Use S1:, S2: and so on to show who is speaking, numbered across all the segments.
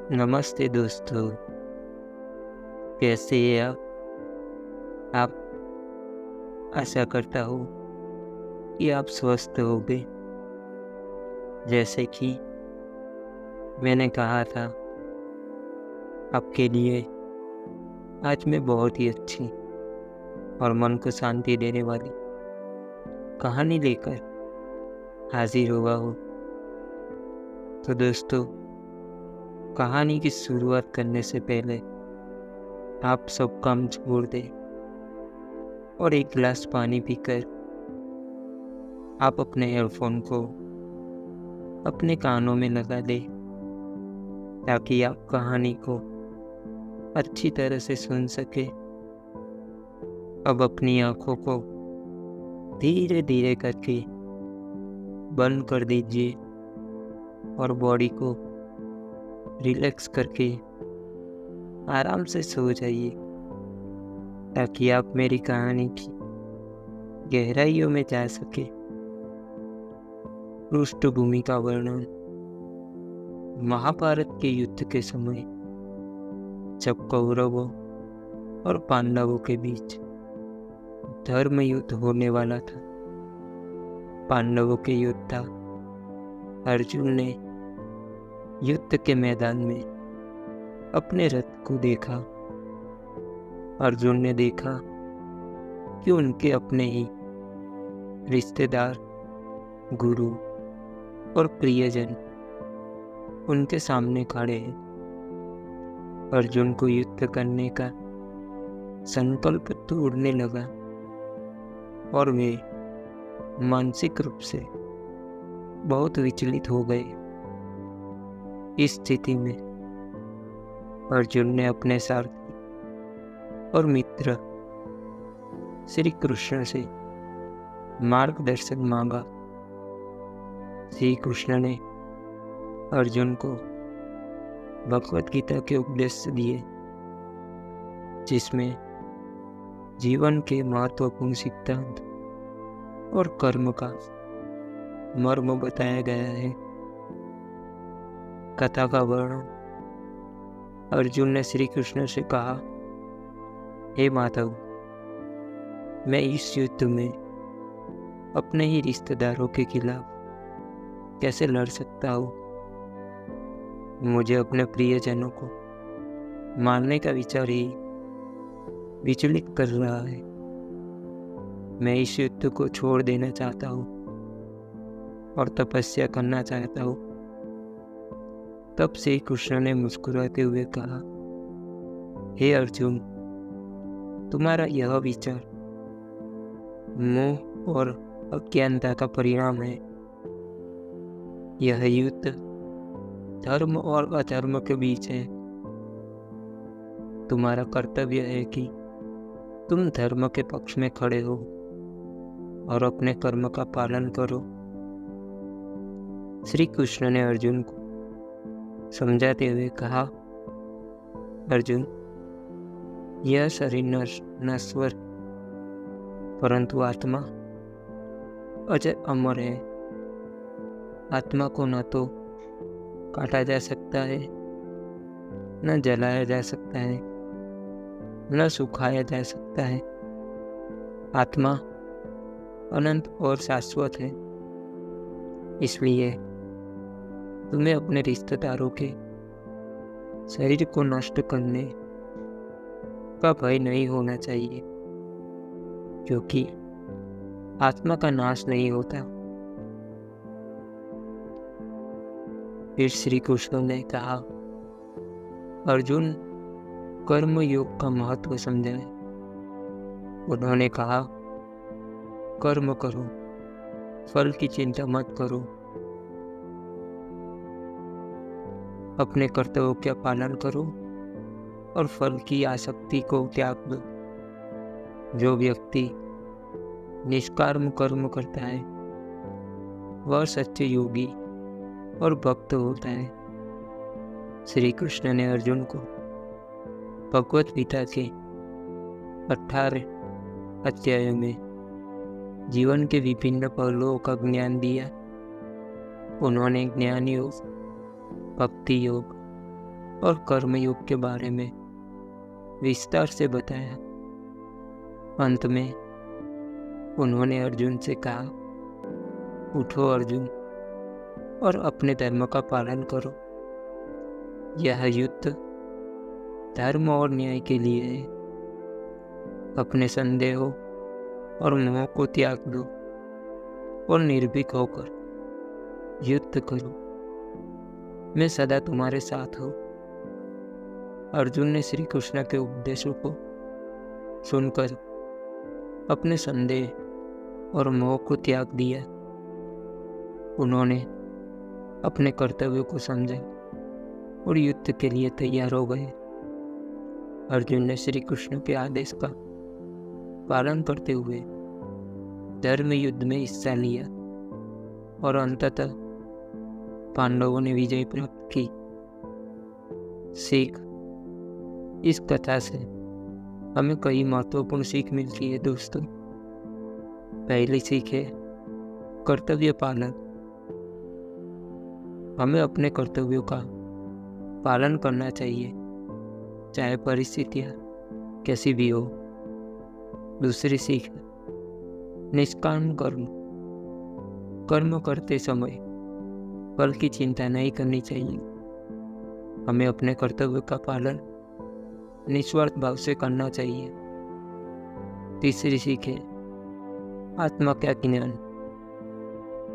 S1: नमस्ते दोस्तों, कैसे हैं आप? आशा करता हूँ कि आप स्वस्थ होंगे। जैसे कि मैंने कहा था, आपके लिए आज मैं बहुत ही अच्छी और मन को शांति देने वाली कहानी लेकर हाजिर हुआ हूँ। तो दोस्तों, कहानी की शुरुआत करने से पहले आप सब काम छोड़ दें और एक गिलास पानी पीकर आप अपने ईयरफोन को अपने कानों में लगा दें, ताकि आप कहानी को अच्छी तरह से सुन सके। अब अपनी आंखों को धीरे धीरे करके बंद कर दीजिए और बॉडी को रिलैक्स करके आराम से सो जाइए, ताकि आप मेरी कहानी की गहराइयों में जा सके। पृष्ठभूमि का वर्णन। महाभारत के युद्ध के समय जब कौरवों और पांडवों के बीच धर्म युद्ध होने वाला था, पांडवों के योद्धा अर्जुन ने युद्ध के मैदान में अपने रथ को देखा। अर्जुन ने देखा कि उनके अपने ही रिश्तेदार, गुरु और प्रियजन उनके सामने खड़े हैं। अर्जुन को युद्ध करने का संकल्प तोड़ने लगा और वे मानसिक रूप से बहुत विचलित हो गए। इस स्थिति में अर्जुन ने अपने सारथी और मित्र श्री कृष्ण से मार्गदर्शन मांगा। श्री कृष्ण ने अर्जुन को भगवत गीता के उपदेश दिए, जिसमें जीवन के महत्वपूर्ण सिद्धांत और कर्म का मर्म बताया गया है। कथा का वर्णन। अर्जुन ने श्री कृष्ण से कहा, हे माधव, मैं इस युद्ध में अपने ही रिश्तेदारों के खिलाफ कैसे लड़ सकता हूँ? मुझे अपने प्रियजनों को मारने का विचार ही विचलित कर रहा है। मैं इस युद्ध को छोड़ देना चाहता हूँ और तपस्या करना चाहता हूँ। तब श्री कृष्ण ने मुस्कुराते हुए कहा, हे अर्जुन, तुम्हारा यह विचार मोह और अज्ञानता का परिणाम है। यह युद्ध धर्म और अधर्म के बीच है। तुम्हारा कर्तव्य है कि तुम धर्म के पक्ष में खड़े हो और अपने कर्म का पालन करो। श्री कृष्ण ने अर्जुन को समझाते हुए कहा, अर्जुन, यह शरीर नश्वर, परंतु आत्मा अजय अमर है। आत्मा को न तो काटा जा सकता है, न जलाया जा सकता है, न सुखाया जा सकता है। आत्मा अनंत और शाश्वत है। इसलिए तुम्हें अपने रिश्तेदारों के शरीर को नष्ट करने का भय नहीं होना चाहिए, क्योंकि आत्मा का नाश नहीं होता। फिर श्री कृष्ण ने कहा, अर्जुन, कर्म योग का महत्व समझाए। उन्होंने कहा, कर्म करो, फल की चिंता मत करो। अपने कर्तव्यों का पालन करो और फल की आसक्ति को त्याग दो। जो व्यक्ति निष्काम कर्म करता है, वह सच्चे योगी और भक्त होता है। श्री कृष्ण ने अर्जुन को भगवत गीता के 18 अध्यायों में जीवन के विभिन्न पहलुओं का ज्ञान दिया। उन्होंने ज्ञान योग, भक्ति योग और कर्मयोग के बारे में विस्तार से बताया। अंत में उन्होंने अर्जुन से कहा, उठो अर्जुन और अपने धर्म का पालन करो। यह युद्ध धर्म और न्याय के लिए है। अपने संदेहों और मोह को त्याग दो और निर्भीक होकर युद्ध करो। मैं सदा तुम्हारे साथ हूँ। अर्जुन ने श्री कृष्ण के उपदेशों को सुनकर अपने संदेह और मोह को त्याग दिया। उन्होंने अपने कर्तव्यों को समझा और युद्ध के लिए तैयार हो गए। अर्जुन ने श्री कृष्ण के आदेश का पालन करते हुए धर्म युद्ध में हिस्सा लिया और अंततः पांडवों ने विजय प्राप्त की। सीख, इस कथा से हमें कई महत्वपूर्ण सीख मिलती है दोस्तों। पहली सीख है कर्तव्य पालन। हमें अपने कर्तव्यों का पालन करना चाहिए, चाहे परिस्थितियाँ कैसी भी हो। दूसरी सीख है निष्काम कर्म। कर्म करते समय फल की चिंता नहीं करनी चाहिए। हमें अपने कर्तव्य का पालन निस्वार्थ भाव से करना चाहिए। तीसरी सीख है आत्मा का ज्ञान।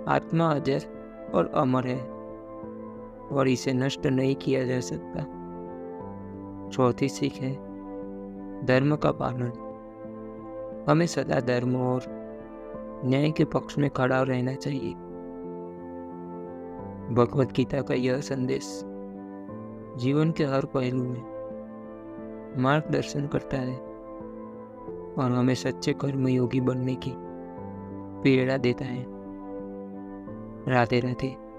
S1: आत्मा अजर और अमर है और इसे नष्ट नहीं किया जा सकता। चौथी सीख है धर्म का पालन। हमें सदा धर्म और न्याय के पक्ष में खड़ा रहना चाहिए। भगवत गीता का यह संदेश जीवन के हर पहलू में मार्गदर्शन करता है और हमें सच्चे कर्मयोगी बनने की प्रेरणा देता है। राधे राधे।